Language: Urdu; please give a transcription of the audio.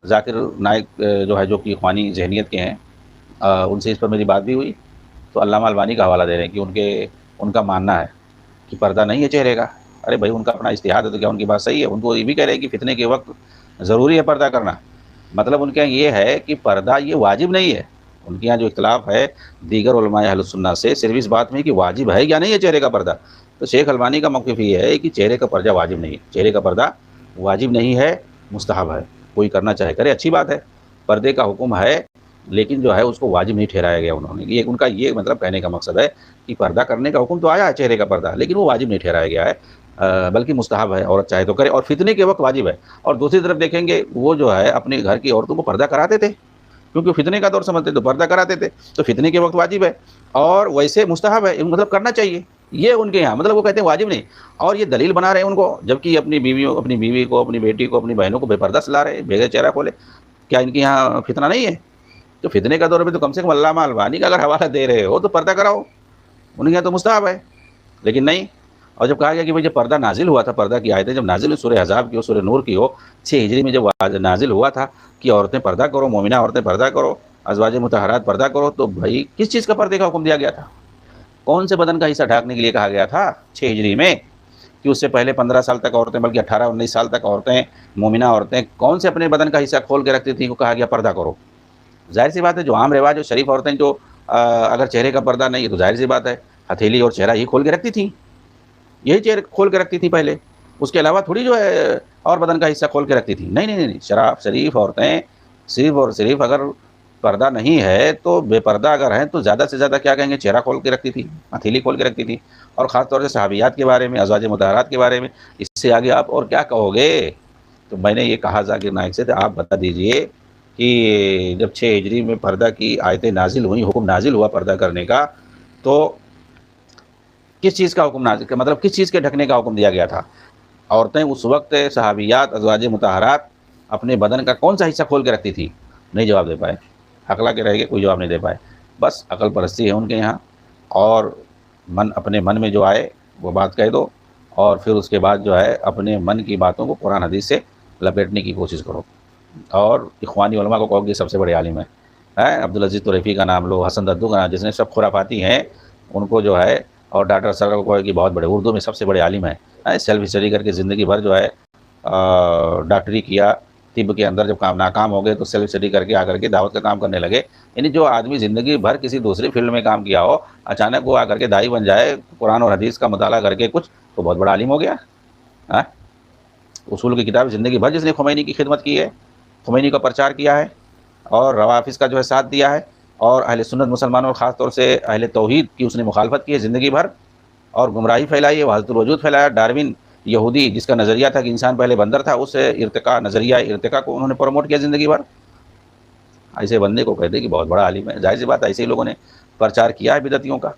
ذاکر نائک جو ہے جو کہ اخوانی ذہنیت کے ہیں، ان سے اس پر میری بات بھی ہوئی، تو علامہ البانی کا حوالہ دے رہے ہیں کہ ان کا ماننا ہے کہ پردہ نہیں ہے چہرے کا۔ ارے بھائی ان کا اپنا اجتہاد ہے تو کیا ان کی بات صحیح ہے؟ ان کو یہ بھی کہہ رہے ہیں کہ فتنے کے وقت ضروری ہے پردہ کرنا، مطلب ان کے یہاں یہ ہے کہ پردہ یہ واجب نہیں ہے۔ ان کے یہاں جو اختلاف ہے دیگر علماء اہل سنت سے صرف اس بات میں کہ واجب ہے یا نہیں ہے چہرے کا پردہ۔ تو شیخ البانی کا موقف یہ ہے کہ چہرے کا پردہ واجب نہیں ہے، چہرے کا پردہ واجب نہیں ہے، مستحب ہے، کوئی کرنا چاہے کرے، اچھی بات ہے، پردے کا حکم ہے، لیکن جو ہے اس کو واجب نہیں ٹھہرایا گیا انہوں نے۔ یہ ان کا یہ مطلب کہنے کا مقصد ہے کہ پردہ کرنے کا حکم تو آیا ہے چہرے کا پردہ، لیکن وہ واجب نہیں ٹھہرایا گیا ہے، بلکہ مستحب ہے، عورت چاہے تو کرے، اور فتنے کے وقت واجب ہے۔ اور دوسری طرف دیکھیں گے وہ جو ہے اپنے گھر کی عورتوں کو پردہ کراتے تھے، کیونکہ فتنے کا دور سمجھتے تو پردہ کراتے تھے، تو فتنے کے وقت واجب ہے اور ویسے مستحب ہے، مطلب کرنا چاہیے، یہ ان کے یہاں مطلب وہ کہتے ہیں واجب نہیں، اور یہ دلیل بنا رہے ہیں ان کو، جبکہ اپنی بیوی کو، اپنی بیٹی کو، اپنی بہنوں کو بے پردہ سلا رہے ہیں بغیر چہرہ کھولے۔ کیا ان کے یہاں فتنہ نہیں ہے؟ تو فتنے کا دور پہ تو کم سے کم علامہ البانی کا اگر حوالہ دے رہے ہو تو پردہ کراؤ، ان کے یہاں تو مستحب ہے، لیکن نہیں۔ اور جب کہا گیا کہ بھئی جب پردہ نازل ہوا تھا، پردہ کی آیتیں جب نازل ہوئی، سورہ احزاب کی ہو، سورہ نور کی ہو، 6 ہجری میں جب نازل ہوا تھا کہ عورتیں پردہ کرو، مومنہ عورتیں پردہ کرو، ازواج مطہرات پردہ کرو، تو بھائی کس چیز کا پردے کا حکم دیا گیا تھا؟ کون سے بدن کا حصہ ڈھانکنے کے لیے کہا گیا تھا 6 ہجری میں؟ کہ اس سے پہلے 15 سال تک عورتیں، بلکہ 18-19 سال تک عورتیں، مومنہ عورتیں کون سے اپنے بدن کا حصہ کھول کے رکھتی تھیں کو کہا گیا پردہ کرو؟ ظاہر سی بات ہے جو عام رواج، جو شریف عورتیں جو اگر چہرے کا پردہ نہیں ہے تو ظاہر سی بات ہے ہتھیلی اور چہرہ ہی کھول کے رکھتی تھیں، یہی چہرہ کھول کے رکھتی تھیں پہلے، اس کے علاوہ تھوڑی جو ہے اور بدن کا حصہ کھول کے رکھتی تھیں۔ نہیں نہیں نہیں، شریف عورتیں صرف اور صرف اگر پردہ نہیں ہے تو بے پردہ اگر ہیں تو زیادہ سے زیادہ کیا کہیں گے، چہرہ کھول کے رکھتی تھی، ہتھیلی کھول کے رکھتی تھی، اور خاص طور سے صحابیات کے بارے میں، ازواج مطہرات کے بارے میں، اس سے آگے آپ اور کیا کہو گے؟ تو میں نے یہ کہا ذاکر نائک سے، تو آپ بتا دیجئے کہ جب 6 ہجری میں پردہ کی آیتیں نازل ہوئیں، حکم نازل ہوا پردہ کرنے کا، تو کس چیز کا حکم نازل، مطلب کس چیز کے ڈھکنے کا حکم دیا گیا تھا؟ عورتیں اس وقت صحابیات، ازواج مطہرات اپنے بدن کا کون سا حصہ کھول کے رکھتی تھی؟ نہیں جواب دے پائے، عقلا کے رہ گئے، کوئی جواب نہیں دے پائے، بس عقل پرستی ہے ان کے یہاں، اور اپنے من میں جو آئے وہ بات کہہ دو، اور پھر اس کے بعد جو ہے اپنے من کی باتوں کو قرآن حدیث سے لپیٹنے کی کوشش کرو، اور اخوانی علماء کو کہو کہ سب سے بڑے عالم ہیں، عبدالعزیز طریفی کا نام لو، حسن ددو کا نام، جس نے سب خرافاتی ہیں ان کو جو ہے، اور ڈاکٹر اسرار کو کہو کہ بہت بڑے، اردو میں سب سے بڑے عالم ہیں، سیلف اسٹڈی کر کے زندگی بھر جو ہے ڈاکٹری کیا، طب کے اندر جب ناکام ہو گئے تو سیلف اسٹڈی کر کے آ کر کے دعوت کا کام کرنے لگے۔ یعنی جو آدمی زندگی بھر کسی دوسری فیلڈ میں کام کیا ہو، اچانک وہ آ کر کے دائی بن جائے قرآن اور حدیث کا مطالعہ کر کے کچھ، تو بہت بڑا عالم ہو گیا۔ اصول کی کتاب زندگی بھر جس نے خمینی کی خدمت کی ہے، خمینی کا پرچار کیا ہے، اور روافظ کا جو ہے ساتھ دیا ہے، اور اہل سنت مسلمانوں اور خاص طور سے اہل توحید کی اس نے مخالفت کی ہے زندگی بھر، اور گمراہی پھیلائی ہے، وحدت الوجود پھیلایا، ڈاروین یہودی جس کا نظریہ تھا کہ انسان پہلے بندر تھا، اس نظریہ ارتقاء کو انہوں نے پروموٹ کیا زندگی بھر۔ ایسے بندے کو کہتے کہ بہت بڑا عالم ہے، ظاہر سی بات ہے ایسے ہی لوگوں نے پرچار کیا ہے بدعتیوں کا۔